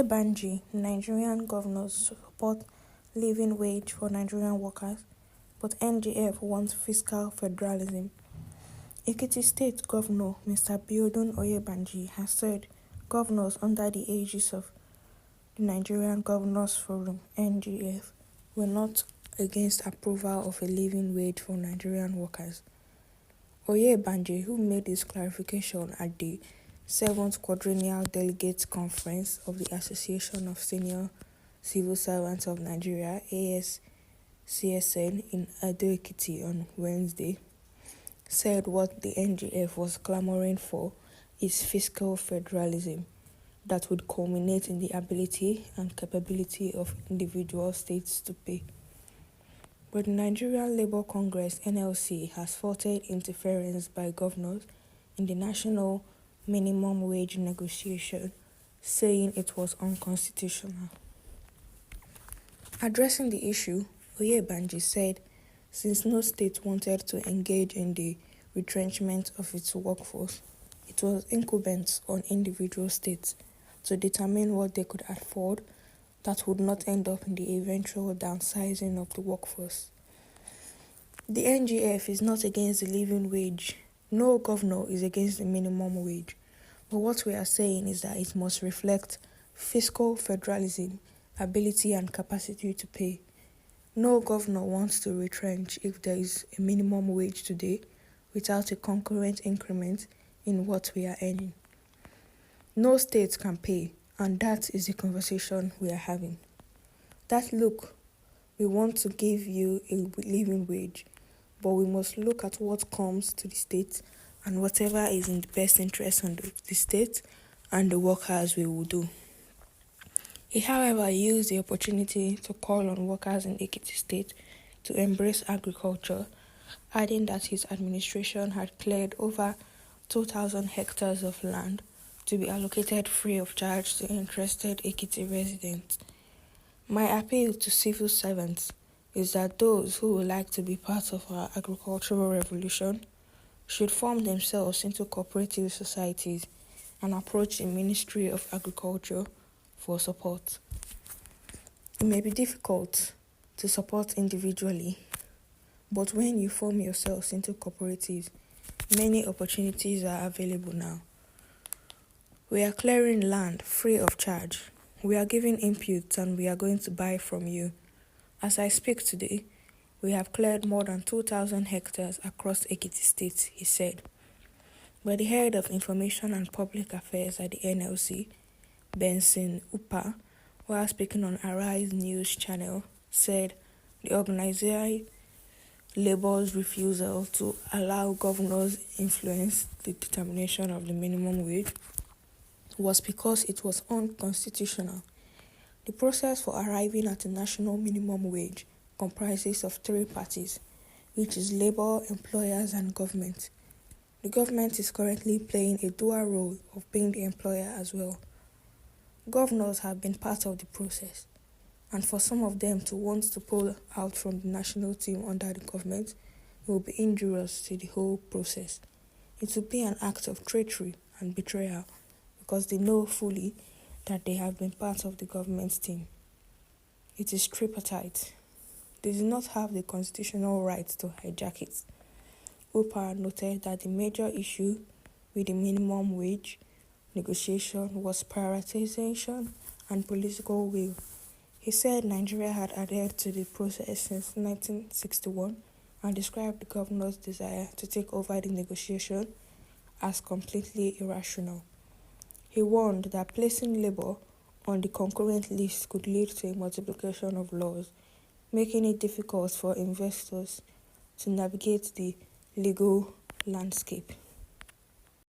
Oyebanji, Nigerian governors support living wage for Nigerian workers, but NGF wants fiscal federalism. Ekiti State Governor Mr. Biodun Oyebanji has said governors under the aegis of the Nigerian Governors Forum (NGF) were not against approval of a living wage for Nigerian workers. Oyebanji, who made this clarification at the 7th Quadrennial Delegates Conference of the Association of Senior Civil Servants of Nigeria (ASCSN) in Ado-Ekiti on Wednesday, said what the NGF was clamoring for is fiscal federalism that would culminate in the ability and capability of individual states to pay. But the Nigerian Labour Congress (NLC) has faulted interference by governors in the national minimum wage negotiation, saying it was unconstitutional. Addressing the issue, Oyebanji said since no state wanted to engage in the retrenchment of its workforce, it was incumbent on individual states to determine what they could afford that would not end up in the eventual downsizing of the workforce. The NGF is not against the living wage. No governor is against the minimum wage. But what we are saying is that it must reflect fiscal federalism, ability and capacity to pay. No governor wants to retrench if there is a minimum wage today without a concurrent increment in what we are earning. No state can pay, and that is the conversation we are having. That look, we want to give you a living wage, but we must look at what comes to the state and whatever is in the best interest of the state and the workers we will do. He, however, used the opportunity to call on workers in Ekiti State to embrace agriculture, adding that his administration had cleared over 2,000 hectares of land to be allocated free of charge to interested Ekiti residents. My appeal to civil servants is that those who would like to be part of our agricultural revolution should form themselves into cooperative societies and approach the Ministry of Agriculture for support. It may be difficult to support individually, but when you form yourselves into cooperatives, many opportunities are available now. We are clearing land free of charge. We are giving inputs and we are going to buy from you. As I speak today, we have cleared more than 2,000 hectares across Ekiti State, he said. But the head of Information and Public Affairs at the NLC, Benson Upa, while speaking on Arise News Channel, said the organization Labour's refusal to allow governors influence the determination of the minimum wage was because it was unconstitutional. The process for arriving at a national minimum wage comprises of 3 parties, which is labour, employers and government. The government is currently playing a dual role of being the employer as well. Governors have been part of the process, and for some of them to want to pull out from the national team under the government will be injurious to the whole process. It will be an act of treachery and betrayal because they know fully that they have been part of the government team. It is tripartite. They do not have the constitutional right to hijack it. Upa noted that the major issue with the minimum wage negotiation was prioritization and political will. He said Nigeria had adhered to the process since 1961 and described the governor's desire to take over the negotiation as completely irrational. He warned that placing labour on the concurrent list could lead to a multiplication of laws, making it difficult for investors to navigate the legal landscape.